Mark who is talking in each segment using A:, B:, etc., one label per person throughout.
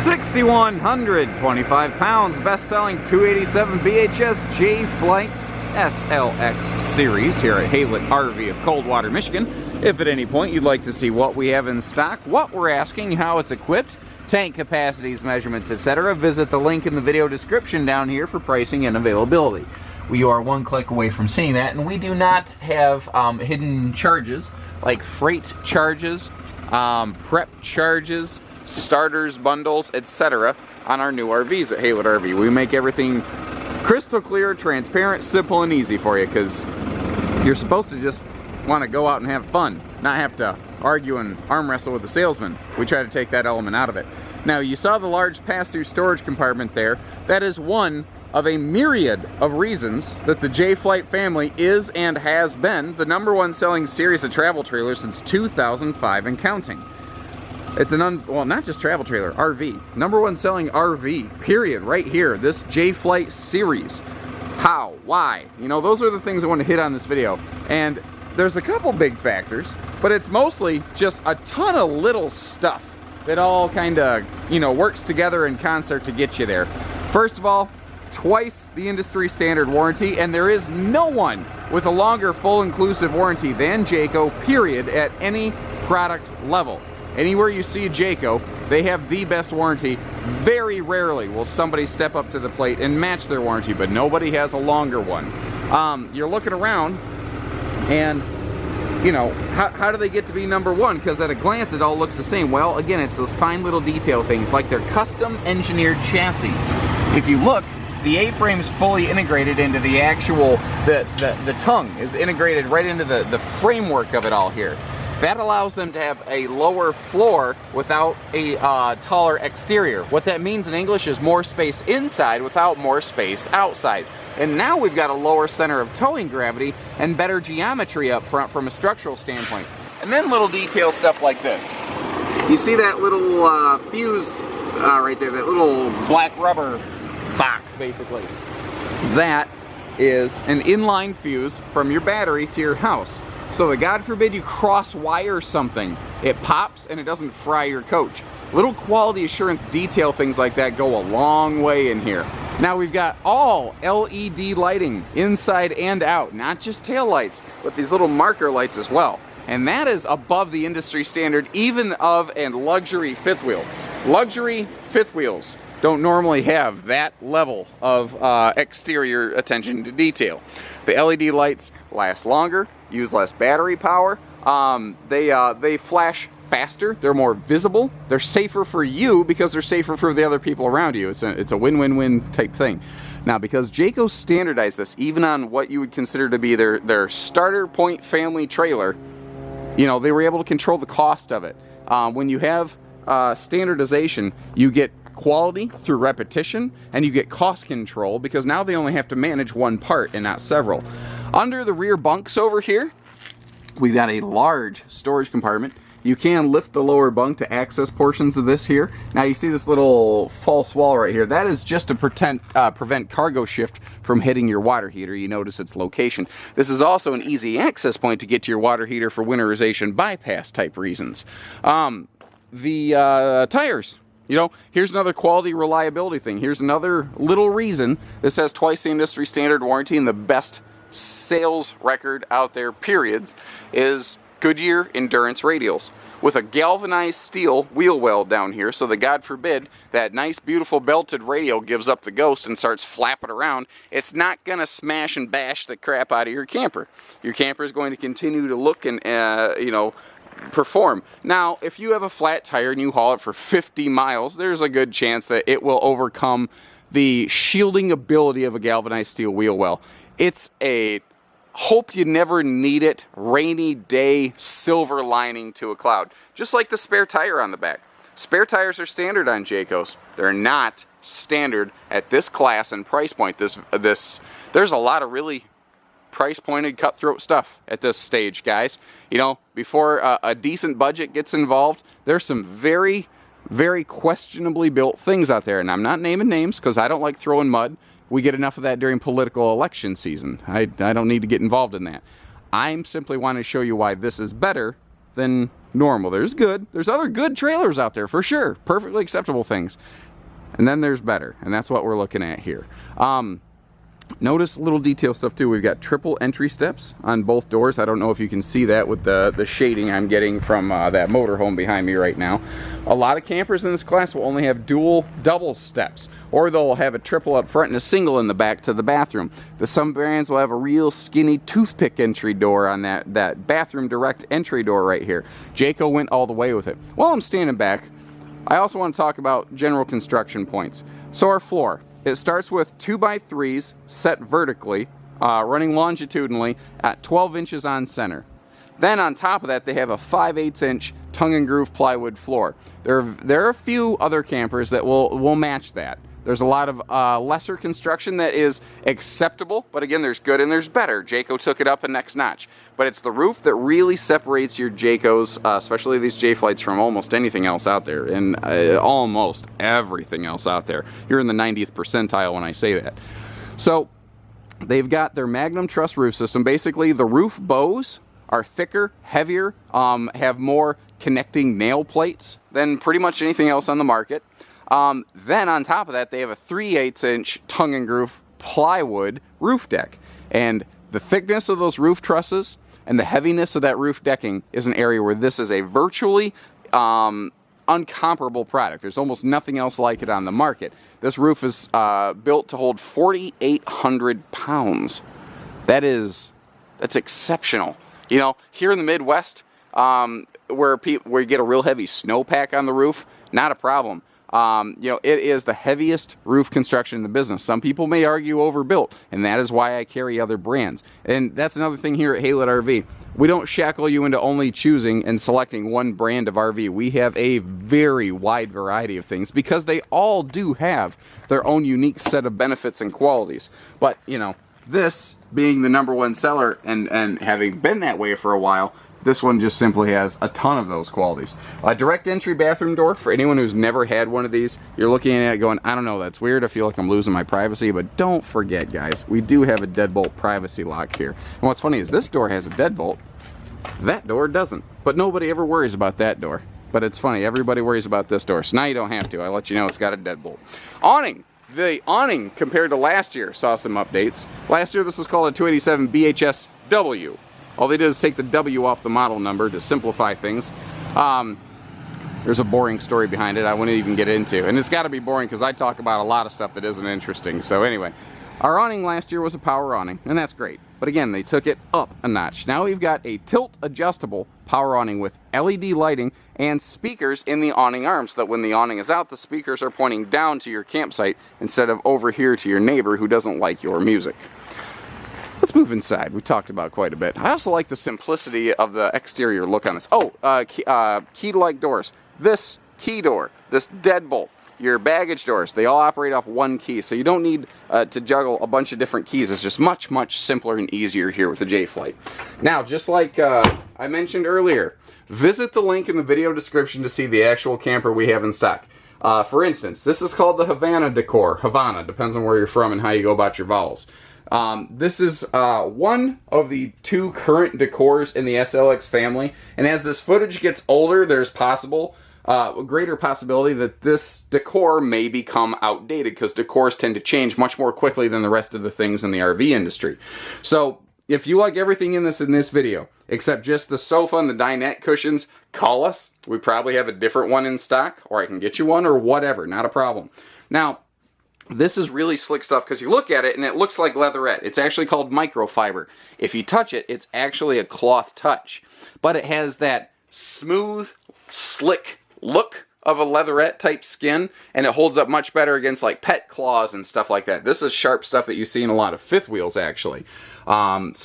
A: 6,125 pounds, best-selling 287 BHS J-Flight SLX series here at HaylettRV of Coldwater, Michigan. If at any point you'd like to see what we have in stock, what we're asking, how it's equipped, tank capacities, measurements, etc., visit the link in the video description down here for pricing and availability. We are one click away from seeing that, and we do not have hidden charges like freight charges, prep charges, starters, bundles, etc. on our new RVs at HaylettRV. We make everything crystal clear, transparent, simple, and easy for you, because you're supposed to just want to go out and have fun, not have to argue and arm wrestle with the salesman. We try to take that element out of it. Now, you saw the large pass-through storage compartment there. That is one of a myriad of reasons that the J-Flight family is and has been the #1 selling series of travel trailers since 2005 and counting. It's well, not just travel trailer, RV. #1 selling RV, period, right here. This J-Flight series. How? Why? You know, those are the things I want to hit on this video. And there's a couple big factors, but it's mostly just a ton of little stuff that all kind of, you know, works together in concert to get you there. First of all, twice the industry standard warranty, and there is no one with a longer full inclusive warranty than Jayco, period, at any product level. Anywhere you see Jayco, they have the best warranty. Very rarely will somebody step up to the plate and match their warranty, but nobody has a longer one. You're looking around, and you know, how do they get to be #1? Because at a glance it all looks the same. Well, again, it's those fine little detail things, like their custom engineered chassis. If you look, the A-frame's fully integrated into the actual, the tongue is integrated right into the framework of it all here. That allows them to have a lower floor without a taller exterior. What that means in English is more space inside without more space outside. And now we've got a lower center of towing gravity and better geometry up front from a structural standpoint. And then little detail stuff like this. You see that little fuse right there, that little black rubber box, basically. That is an inline fuse from your battery to your house. So that, God forbid, you cross wire something, it pops and it doesn't fry your coach. Little quality assurance detail things like that go a long way in here. Now we've got all LED lighting inside and out, not just tail lights, but these little marker lights as well. And that is above the industry standard, even of a luxury fifth wheel. Luxury fifth wheels don't normally have that level of exterior attention to detail. The LED lights last longer, use less battery power, they flash faster, they're more visible, they're safer for you because they're safer for the other people around you. It's a win-win-win type thing. Now, because Jayco standardized this, even on what you would consider to be their starter point family trailer, you know, they were able to control the cost of it. When you have standardization, you get quality through repetition, and you get cost control because now they only have to manage one part and not several. Under the rear bunks over here, we've got a large storage compartment. You can lift the lower bunk to access portions of this here. Now you see this little false wall right here. That is just to prevent cargo shift from hitting your water heater. You notice its location. This is also an easy access point to get to your water heater for winterization bypass type reasons. The tires. You know, here's another quality reliability thing. Here's another little reason this has twice the industry standard warranty and the best sales record out there, periods, is Goodyear Endurance radials. With a galvanized steel wheel well down here, so that, God forbid, that nice beautiful belted radial gives up the ghost and starts flapping around, it's not going to smash and bash the crap out of your camper. Your camper is going to continue to look and, you know, perform. Now, if you have a flat tire and you haul it for 50 miles, there's a good chance that it will overcome the shielding ability of a galvanized steel wheel well. It's a hope you never need it, rainy day silver lining to a cloud. Just like the spare tire on the back. Spare tires are standard on Jaycos. They're not standard at this class and price point. There's a lot of really price pointed cutthroat stuff at this stage, guys. You know, before a decent budget gets involved, there's some very, very questionably built things out there. And I'm not naming names because I don't like throwing mud. We get enough of that during political election season. I don't need to get involved in that. I'm simply wanting to show you why this is better than normal. There's good. There's other good trailers out there for sure. Perfectly acceptable things. And then there's better. And that's what we're looking at here. Notice little detail stuff too. We've got triple entry steps on both doors. I don't know if you can see that with the shading I'm getting from that motorhome behind me right now. A lot of campers in this class will only have double steps, or they'll have a triple up front and a single in the back to the bathroom. Some brands will have a real skinny toothpick entry door on that bathroom direct entry door right here. Jayco went all the way with it. While I'm standing back, I also want to talk about general construction points. So our floor. It starts with 2x3s set vertically, running longitudinally at 12 inches on center. Then on top of that, they have a 5/8 inch tongue and groove plywood floor. There are a few other campers that will match that. There's a lot of lesser construction that is acceptable, but again, there's good and there's better. Jayco took it up a next notch. But it's the roof that really separates your Jaycos, especially these J-Flights, from almost anything else out there, and almost everything else out there. You're in the 90th percentile when I say that. So they've got their Magnum Truss roof system. Basically, the roof bows are thicker, heavier, have more connecting nail plates than pretty much anything else on the market. Then on top of that, they have a 3/8 inch tongue and groove plywood roof deck. And the thickness of those roof trusses and the heaviness of that roof decking is an area where this is a virtually uncomparable product. There's almost nothing else like it on the market. This roof is built to hold 4,800 pounds. That's exceptional. You know, here in the Midwest, where you get a real heavy snowpack on the roof, not a problem. You know, it is the heaviest roof construction in the business. Some people may argue overbuilt, and that is why I carry other brands. And that's another thing here at HaylettRV. We don't shackle you into only choosing and selecting one brand of RV. We have a very wide variety of things because they all do have their own unique set of benefits and qualities. But, you know, this being the #1 seller and having been that way for a while, this one just simply has a ton of those qualities. A direct entry bathroom door, for anyone who's never had one of these, you're looking at it going, I don't know, that's weird, I feel like I'm losing my privacy, but don't forget, guys, we do have a deadbolt privacy lock here. And what's funny is this door has a deadbolt, that door doesn't. But nobody ever worries about that door. But it's funny, everybody worries about this door, so now you don't have to. I let you know it's got a deadbolt. Awning. The awning, compared to last year, saw some updates. Last year, this was called a 287 BHSW. All they did is take the W off the model number to simplify things. There's a boring story behind it I wouldn't even get into. And it's got to be boring because I talk about a lot of stuff that isn't interesting. So anyway, our awning last year was a power awning, and that's great. But again, they took it up a notch. Now we've got a tilt-adjustable power awning with LED lighting and speakers in the awning arms so that when the awning is out, the speakers are pointing down to your campsite instead of over here to your neighbor who doesn't like your music. Let's move inside. We talked about quite a bit. I also like the simplicity of the exterior look on this. Oh, key-like doors. This key door, this deadbolt, your baggage doors, they all operate off one key, so you don't need to juggle a bunch of different keys. It's just much, much simpler and easier here with the J-Flight. Now, just like I mentioned earlier, visit the link in the video description to see the actual camper we have in stock. For instance, this is called the Havana Decor. Havana, depends on where you're from and how you go about your vowels. This is one of the 2 current decors in the SLX family, and as this footage gets older, there's a greater possibility that this decor may become outdated because decors tend to change much more quickly than the rest of the things in the RV industry. So if you like everything in this video, except just the sofa and the dinette cushions, call us. We probably have a different one in stock, or I can get you one, or whatever, not a problem. Now, this is really slick stuff because you look at it and it looks like leatherette. It's actually called microfiber. If you touch it, it's actually a cloth touch. But it has that smooth, slick look of a leatherette type skin, and it holds up much better against like pet claws and stuff like that. This is sharp stuff that you see in a lot of fifth wheels actually. It's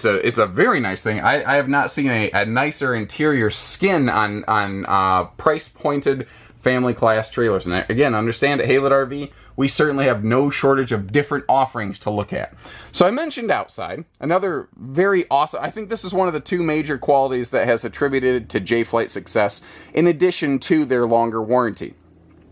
A: a very nice thing. I have not seen a nicer interior skin on price pointed family class trailers. And again, understand at HaylettRV, we certainly have no shortage of different offerings to look at. So I mentioned outside, another very awesome, I think this is one of the 2 major qualities that has attributed to J-Flight success in addition to their longer warranty.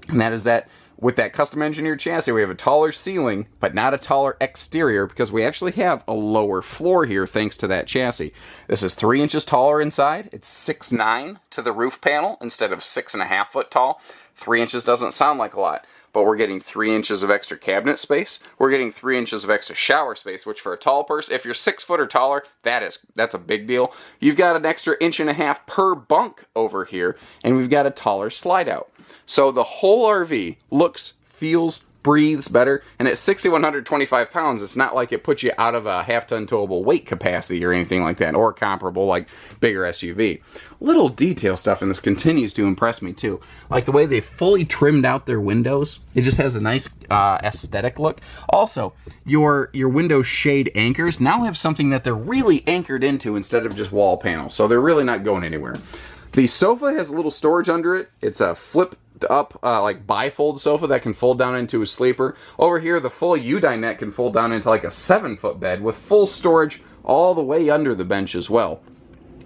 A: And that is that With that custom engineered chassis, we have a taller ceiling, but not a taller exterior, because we actually have a lower floor here thanks to that chassis. This is 3 inches taller inside. It's 6'9" to the roof panel instead of 6.5 foot tall. 3 inches doesn't sound like a lot, but we're getting 3 inches of extra cabinet space. We're getting 3 inches of extra shower space, which for a tall person, if you're 6 foot or taller, that's a big deal. You've got an extra 1.5 inches per bunk over here, and we've got a taller slide out. So the whole RV looks, feels, breathes better, and at 6,125 pounds, it's not like it puts you out of a half-ton towable weight capacity or anything like that, or comparable like bigger SUV. Little detail stuff in this continues to impress me too. Like the way they fully trimmed out their windows. It just has a nice aesthetic look. Also, your window shade anchors now have something that they're really anchored into instead of just wall panels, so they're really not going anywhere. The sofa has a little storage under it. It's a flip up like bifold sofa that can fold down into a sleeper. Over here, the full U-dinette can fold down into like a 7-foot bed with full storage all the way under the bench as well.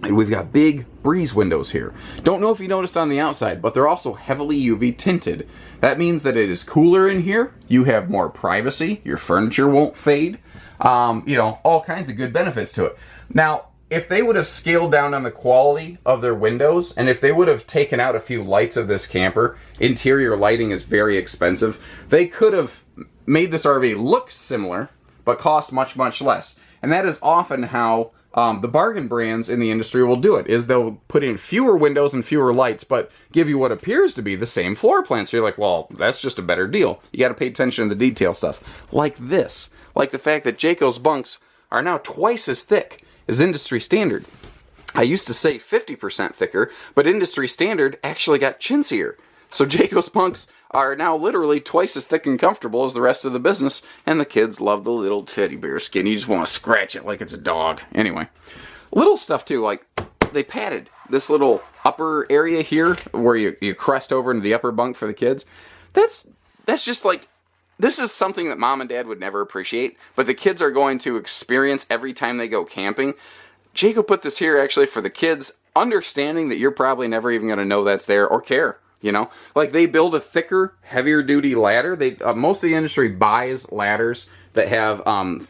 A: And we've got big breeze windows here. Don't know if you noticed on the outside, but they're also heavily UV tinted. That means that it is cooler in here. You have more privacy. Your furniture won't fade. You know, all kinds of good benefits to it. Now, if they would have scaled down on the quality of their windows, and if they would have taken out a few lights of this camper, interior lighting is very expensive, they could have made this RV look similar, but cost much, much less. And that is often how the bargain brands in the industry will do it, is they'll put in fewer windows and fewer lights, but give you what appears to be the same floor plan. So you're like, well, that's just a better deal. You got to pay attention to the detail stuff. Like this. Like the fact that Jayco's bunks are now twice as thick is industry standard. I used to say 50% thicker, but industry standard actually got chintzier. So Jayco's bunks are now literally twice as thick and comfortable as the rest of the business, and the kids love the little teddy bear skin. You just want to scratch it like it's a dog. Anyway, little stuff too, like they padded this little upper area here where you crest over into the upper bunk for the kids. That's just like, this is something that mom and dad would never appreciate, but the kids are going to experience every time they go camping. Jayco put this here actually for the kids, understanding that you're probably never even going to know that's there or care, you know? Like they build a thicker, heavier duty ladder. Most of the industry buys ladders that have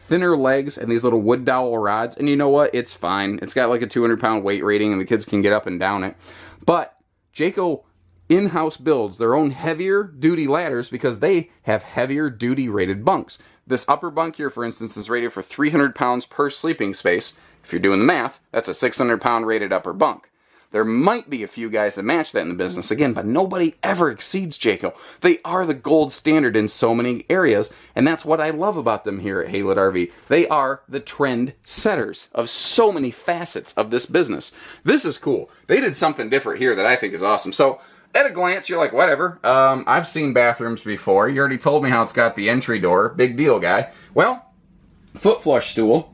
A: thinner legs and these little wood dowel rods, and you know what? It's fine. It's got like a 200-pound weight rating and the kids can get up and down it. But Jayco in-house builds their own heavier duty ladders because they have heavier duty rated bunks. This upper bunk here, for instance, is rated for 300 pounds per sleeping space. If you're doing the math, that's a 600-pound rated upper bunk. There might be a few guys that match that in the business, again, but nobody ever exceeds Jayco. They are the gold standard in so many areas, and that's what I love about them here at HaylettRV. They are the trend setters of so many facets of this business. This is cool. They did something different here that I think is awesome. So, at a glance, you're like, whatever. I've seen bathrooms before. You already told me how it's got the entry door. Big deal, guy. Well, foot flush stool.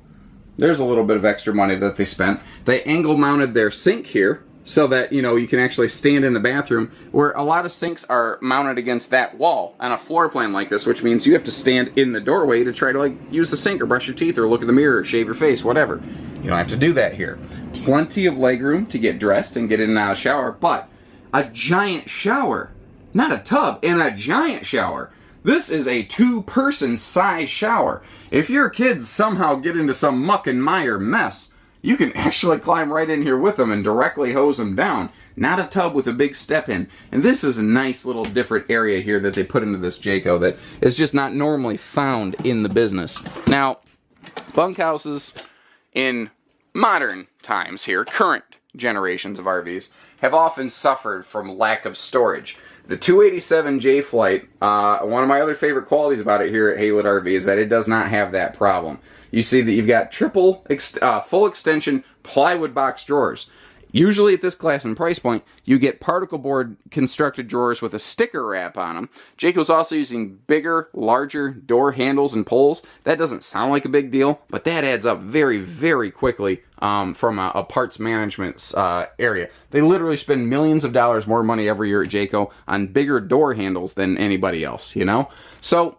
A: There's a little bit of extra money that they spent. They angle mounted their sink here so that, you know, you can actually stand in the bathroom, where a lot of sinks are mounted against that wall on a floor plan like this, which means you have to stand in the doorway to try to, like, use the sink or brush your teeth or look in the mirror or shave your face, whatever. You don't have to do that here. Plenty of legroom to get dressed and get in and out of the shower, but a giant shower, not a tub, and a giant shower. This is a 2-person size shower. If your kids somehow get into some muck and mire mess, you can actually climb right in here with them and directly hose them down. Not a tub with a big step in. And this is a nice little different area here that they put into this Jayco that is just not normally found in the business. Now, bunkhouses in modern times here, current generations of RVs, have often suffered from lack of storage. The 287 J Flight, one of my other favorite qualities about it here at HaylettRV is that it does not have that problem. You see that you've got full extension plywood box drawers. Usually at this class and price point, you get particle board constructed drawers with a sticker wrap on them. Jayco's also using bigger, larger door handles and pulls. That doesn't sound like a big deal, but that adds up very, very quickly from a parts management area. They literally spend millions of dollars more money every year at Jayco on bigger door handles than anybody else, you know? So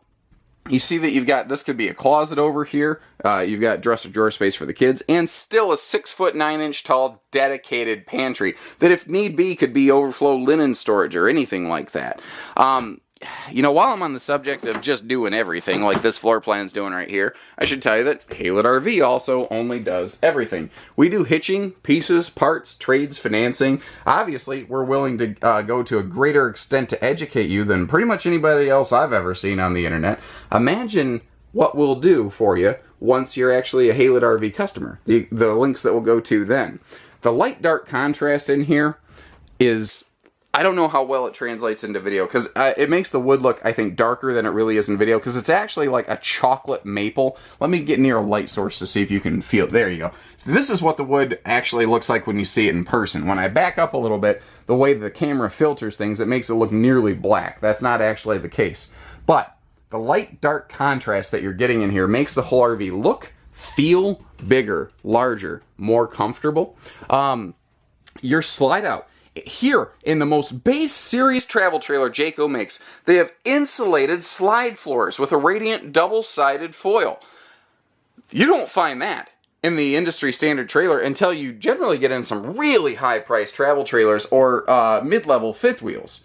A: you see that you've got, this could be a closet over here. You've got dresser drawer space for the kids, and still a 6' 9" tall dedicated pantry that, if need be, could be overflow linen storage or anything like that. you know, while I'm on the subject of just doing everything, like this floor plan's doing right here, I should tell you that HaylettRV also only does everything. We do hitching, pieces, parts, trades, financing. Obviously, we're willing to go to a greater extent to educate you than pretty much anybody else I've ever seen on the internet. Imagine what we'll do for you once you're actually a HaylettRV customer. The links that we'll go to then. The light-dark contrast in here is... I don't know how well it translates into video, because it makes the wood look, I think, darker than it really is in video, because it's actually like a chocolate maple. Let me get near a light source to see if you can feel it. There you go. So this is what the wood actually looks like when you see it in person. When I back up a little bit, the way the camera filters things, it makes it look nearly black. That's not actually the case. But the light-dark contrast that you're getting in here makes the whole RV look, feel bigger, larger, more comfortable. Your slide-out. Here, in the most base series travel trailer Jayco makes, they have insulated slide floors with a radiant double-sided foil. You don't find that in the industry standard trailer until you generally get in some really high-priced travel trailers or mid-level fifth wheels.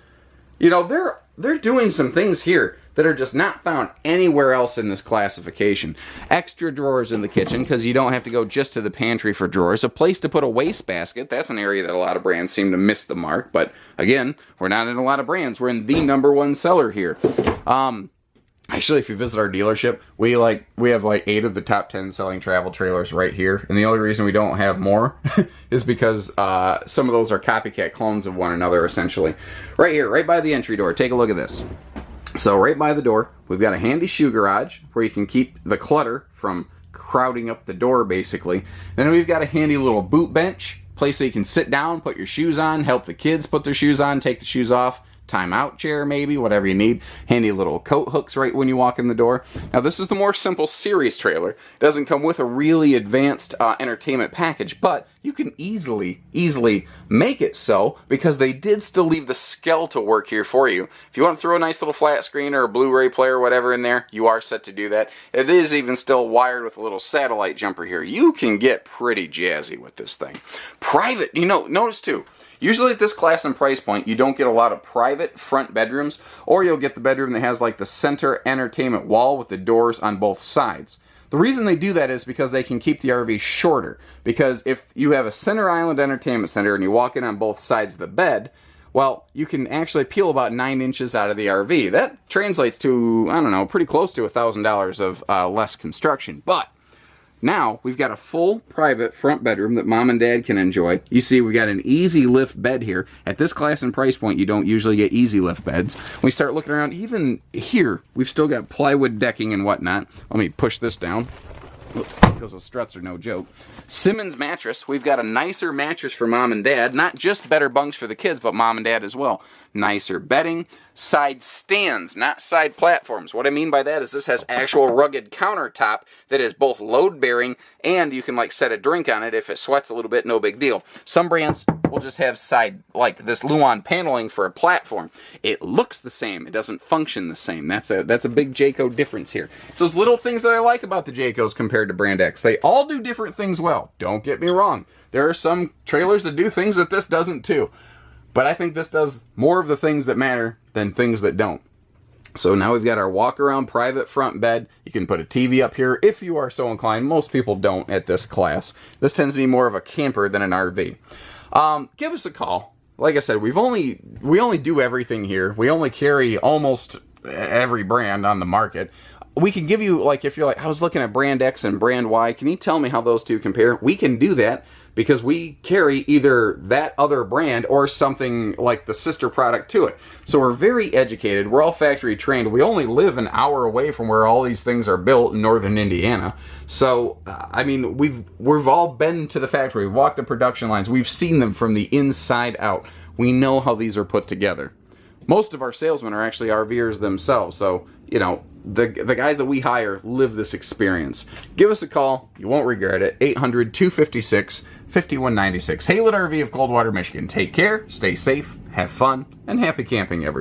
A: You know, they're doing some things here that are just not found anywhere else in this classification. Extra drawers in the kitchen, because you don't have to go just to the pantry for drawers. A place to put a wastebasket. That's an area that a lot of brands seem to miss the mark. But again, we're not in a lot of brands. We're in the #1 seller here. Actually, if you visit our dealership, we have like 8 of the top 10 selling travel trailers right here. And the only reason we don't have more is because some of those are copycat clones of one another, essentially. Right here, right by the entry door. Take a look at this. So right by the door, we've got a handy shoe garage where you can keep the clutter from crowding up the door, basically. Then we've got a handy little boot bench, place so you can sit down, put your shoes on, help the kids put their shoes on, take the shoes off, timeout chair maybe, whatever you need. Handy little coat hooks right when you walk in the door. Now this is the more simple series trailer. It doesn't come with a really advanced entertainment package, but you can easily make it so, because they did still leave the skeletal work here for you. If you want to throw a nice little flat screen or a Blu-ray player or whatever in there, you are set to do that. It is even still wired with a little satellite jumper here. You can get pretty jazzy with this thing. Private, you know, notice too, usually at this class and price point, you don't get a lot of private front bedrooms, or you'll get the bedroom that has like the center entertainment wall with the doors on both sides. The reason they do that is because they can keep the RV shorter. Because if you have a center island entertainment center and you walk in on both sides of the bed, well, you can actually peel about 9 inches out of the RV. That translates to, I don't know, pretty close to $1,000 of less construction. But now we've got a full private front bedroom that mom and dad can enjoy. You see, we got an easy lift bed here. At this class and price point, you don't usually get easy lift beds. We start looking around, even here, we've still got plywood decking and whatnot. Let me push this down, because those struts are no joke. Simmons mattress. We've got a nicer mattress for mom and dad. Not just better bunks for the kids, but mom and dad as well. Nicer bedding. Side stands, not side platforms. What I mean by that is this has actual rugged countertop that is both load-bearing, and you can like set a drink on it. If it sweats a little bit, no big deal. Some brands will just have side, like this Luan paneling for a platform. It looks the same. It doesn't function the same. That's a big Jayco difference here. It's those little things that I like about the Jaycos compared to Brand X. They all do different things well. Don't get me wrong. There are some trailers that do things that this doesn't too. But I think this does more of the things that matter than things that don't. So now we've got our walk-around private front bed. You can put a TV up here if you are so inclined. Most people don't at this class. This tends to be more of a camper than an RV. Give us a call. Like I said, we only do everything here. We only carry almost every brand on the market. We can give you, like, if you're like, I was looking at Brand X and Brand Y, can you tell me how those two compare? We can do that, because we carry either that other brand or something like the sister product to it. So we're very educated. We're all factory trained. We only live an hour away from where all these things are built in northern Indiana. So, I mean, we've all been to the factory. We've walked the production lines. We've seen them from the inside out. We know how these are put together. Most of our salesmen are actually RVers themselves. So, you know, the guys that we hire live this experience. Give us a call. You won't regret it. 800-256-5196. HaylettRV of Coldwater, Michigan. Take care, stay safe, have fun, and happy camping, everyone.